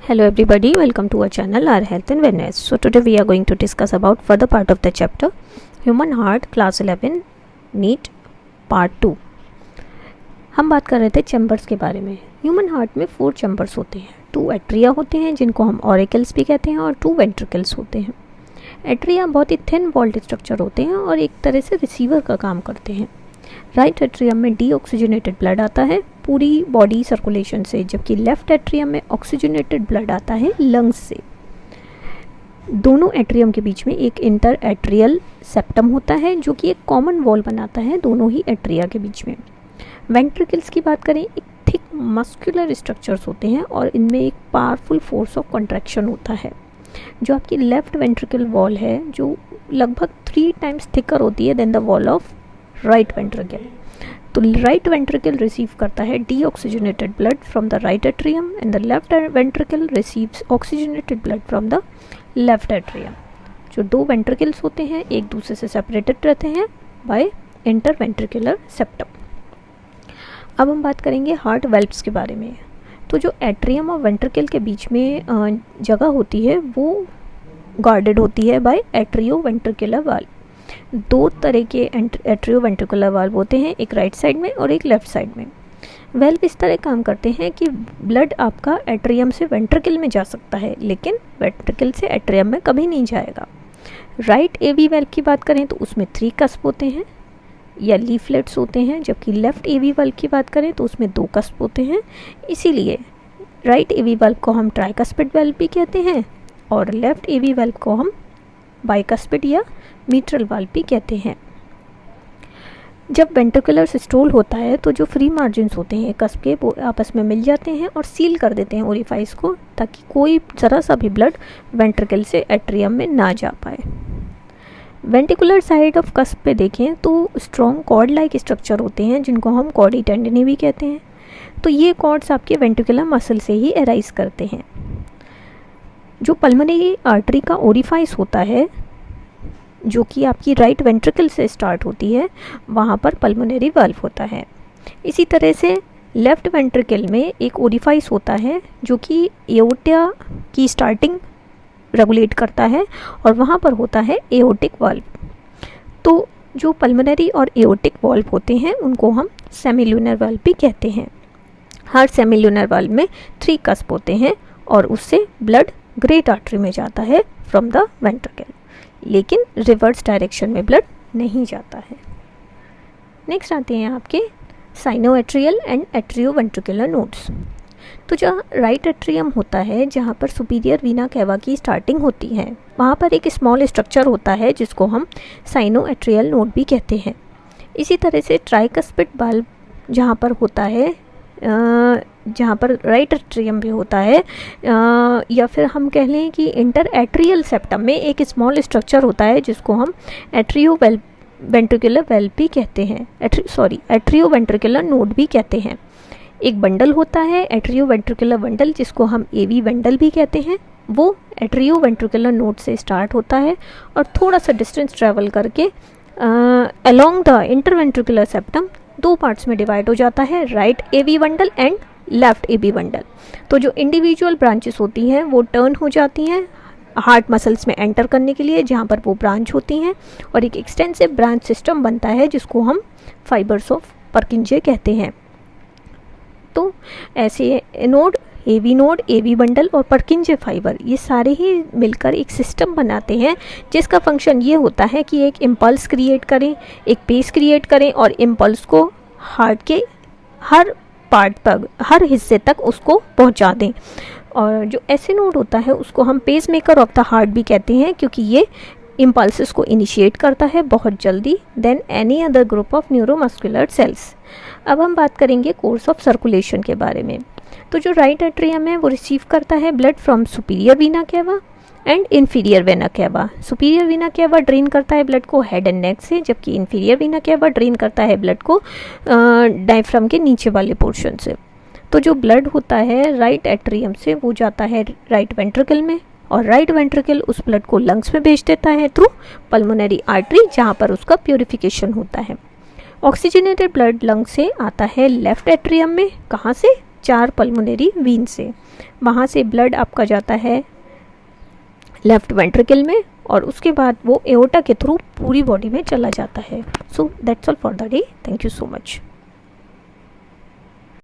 Hello everybody, welcome to our channel Our Health and Wellness. So today we are going to discuss about further part of the chapter Human Heart Class 11 NEAT Part 2. हम बात कर रहे थे chambers के बारे में. Human heart में 4 chambers होते हैं. 2 एट्रिया होते हैं जिनको हम ऑरिकल्स भी कहते हैं और 2 वेंट्रिकल्स होते हैं. एट्रिया बहुत ही थिन वॉल्ड स्ट्रक्चर होते हैं और एक तरह से रिसीवर का काम करते हैं. राइट एट्रियम में डीऑक्सीजनेटेड ब्लड आता है पूरी बॉडी सर्कुलेशन से, जबकि लेफ्ट एट्रियम में ऑक्सीजनेटेड ब्लड आता है लंग्स से. दोनों एट्रियम के बीच में एक इंटर एट्रियल सेप्टम होता है जो कि एक कॉमन वॉल बनाता है दोनों ही एट्रिया के बीच में. वेंट्रिकल्स की बात करें, एक थिक मस्कुलर स्ट्रक्चर्स होते हैं और इनमें एक पावरफुल फोर्स ऑफ कॉन्ट्रैक्शन होता है. जो आपकी लेफ्ट वेंट्रिकल वॉल है जो लगभग 3 टाइम्स थिकर होती है then the wall of right ventricle. तो राइट वेंट्रिकल रिसीव करता है deoxygenated blood from the right atrium and the left ventricle receives oxygenated blood from the left atrium. जो 2 ventricles होते हैं एक दूसरे से सेपरेटेड रहते हैं बाय इंटरवेंट्रिकुलर सेप्टम. अब हम बात करेंगे हार्ट वेल्व्स के बारे में. तो जो एट्रियम और वेंट्रिकल के बीच में जगह होती है वो गार्डेड होती है बाय एट्रियो वेंट्रिकुलर वाल्व. 2 तरह के एट्रियो वेंट्रिकुलर वाल्व होते हैं, एक राइट साइड में और एक लेफ्ट साइड में. वेल्व इस तरह काम करते हैं कि ब्लड आपका एट्रियम से वेंट्रिकल में जा सकता है लेकिन वेंट्रिकल से एट्रियम में कभी नहीं जाएगा. राइट एवी वेल्व की बात करें तो उसमें 3 कस्प होते हैं या लीफलेट्स होते हैं, जबकि लेफ्ट एवी वाल्व की बात करें तो उसमें 2 कस्प होते हैं. इसीलिए राइट एवी वाल्व को हम ट्राइकस्पिड वाल्व भी कहते हैं और लेफ्ट एवी वाल्व को हम बाइकस्पिड या मीट्रल वाल्व भी कहते हैं. जब वेंट्रिकुलर सिस्टोल होता है तो जो फ्री मार्जिन्स होते हैं कस्प के वो आपस में मिल जाते हैं और सील कर देते हैं ओरिफाइस को, ताकि कोई ज़रा सा भी ब्लड वेंट्रिकल से एट्रियम में ना जा पाए. वेंट्रिकुलर साइड ऑफ कस्प पे देखें तो स्ट्रॉन्ग कॉर्ड लाइक स्ट्रक्चर होते हैं जिनको हम कॉर्डी टेंडनी भी कहते हैं. तो ये कॉर्ड्स आपके वेंट्रिकुलर मसल से ही अराइज करते हैं. जो पल्मोनरी आर्टरी का ओरिफाइस होता है जो कि आपकी राइट वेंट्रिकल से स्टार्ट होती है वहाँ पर पल्मोनरी वाल्व होता है. इसी तरह से लेफ्ट वेंट्रिकल में एक ओरिफाइस होता है जो कि एओर्टा की स्टार्टिंग रेगुलेट करता है और वहाँ पर होता है एओर्टिक वाल्व. तो जो पल्मोनरी और एओर्टिक वाल्व होते हैं उनको हम सेमील्यूनर वाल्व भी कहते हैं. हर सेमील्यूनर वाल्व में 3 कस्प होते हैं और उससे ब्लड ग्रेट आर्टरी में जाता है फ्रॉम द वेंट्रिकल, लेकिन रिवर्स डायरेक्शन में ब्लड नहीं जाता है. नेक्स्ट आते हैं आपके sinoatrial and atrio ventricular nodes. तो जहाँ राइट एट्रियम होता है जहाँ पर सुपीरियर वीना कैवा की स्टार्टिंग होती है वहाँ पर एक स्मॉल स्ट्रक्चर होता है जिसको हम साइनोएट्रियल नोड भी कहते हैं. इसी तरह से ट्राइकस्पिड वाल्व जहाँ पर होता है जहाँ पर राइट एट्रियम भी होता है या फिर हम कह लें कि इंटर एट्रियल सेप्टम में एक स्मॉल स्ट्रक्चर होता है जिसको हम एट्रियो वेंट्रिकुलर वेल्व भी कहते हैं, एट्रियो वेंट्रिकुलर नोड भी कहते हैं. एक बंडल होता है एट्रियो वेंट्रिकुलर बंडल जिसको हम एवी बंडल भी कहते हैं. वो एट्रियो वेंट्रिकुलर नोड से स्टार्ट होता है और थोड़ा सा डिस्टेंस ट्रेवल करके along the interventricular septum 2 parts में डिवाइड हो जाता है, right AV bundle and left AB bundle. तो जो इंडिविजुअल ब्रांचेस होती हैं वो टर्न हो जाती हैं हार्ट मसल्स में एंटर करने के लिए जहाँ पर वो ब्रांच होती हैं और एक एक्सटेंसिव ब्रांच सिस्टम बनता है जिसको हम फाइबर्स ऑफ पर्किंजे कहते हैं. तो ऐसे नोड एवी बंडल और पर्किंजे फाइबर ये सारे ही मिलकर एक सिस्टम बनाते हैं जिसका फंक्शन ये होता है कि एक इम्पल्स क्रिएट करें, एक पेस क्रिएट करें और इम्पल्स को हार्ट के हर पार्ट तक, हर हिस्से तक उसको पहुंचा दें. और जो ऐसे नोड होता है उसको हम pacemaker of the heart भी कहते हैं क्योंकि ये इम्पल्सेस को इनिशिएट करता है बहुत जल्दी then any other group of neuromuscular cells. अब हम बात करेंगे कोर्स ऑफ सर्कुलेशन के बारे में. तो जो राइट एट्रियम है वो रिसीव करता है blood from superior Veena cava and inferior vena cava. Superior Veena cava drain करता है ब्लड को हेड एंड नेक से, जबकि इन्फीरियर वीना कैवा ड्रेन करता है ब्लड को डायफ्राम के नीचे वाले पोर्शन से. तो जो ब्लड होता है राइट एट्रियम से वो जाता है राइट वेंट्रिकल में और राइट वेंट्रिकल उस ब्लड को लंग्स में भेज देता है थ्रू पल्मोनरी आर्टरी जहाँ पर उसका प्योरिफिकेशन होता है. ऑक्सीजनेटेड ब्लड लंग से आता है लेफ्ट एट्रियम में, कहाँ से, 4 पल्मोनरी वीन से। वहाँ से ब्लड आपका जाता है लेफ्ट वेंट्रिकल में और उसके बाद वो एओर्टा के थ्रू पूरी बॉडी में चला जाता है। So that's all for the day. Thank you so much.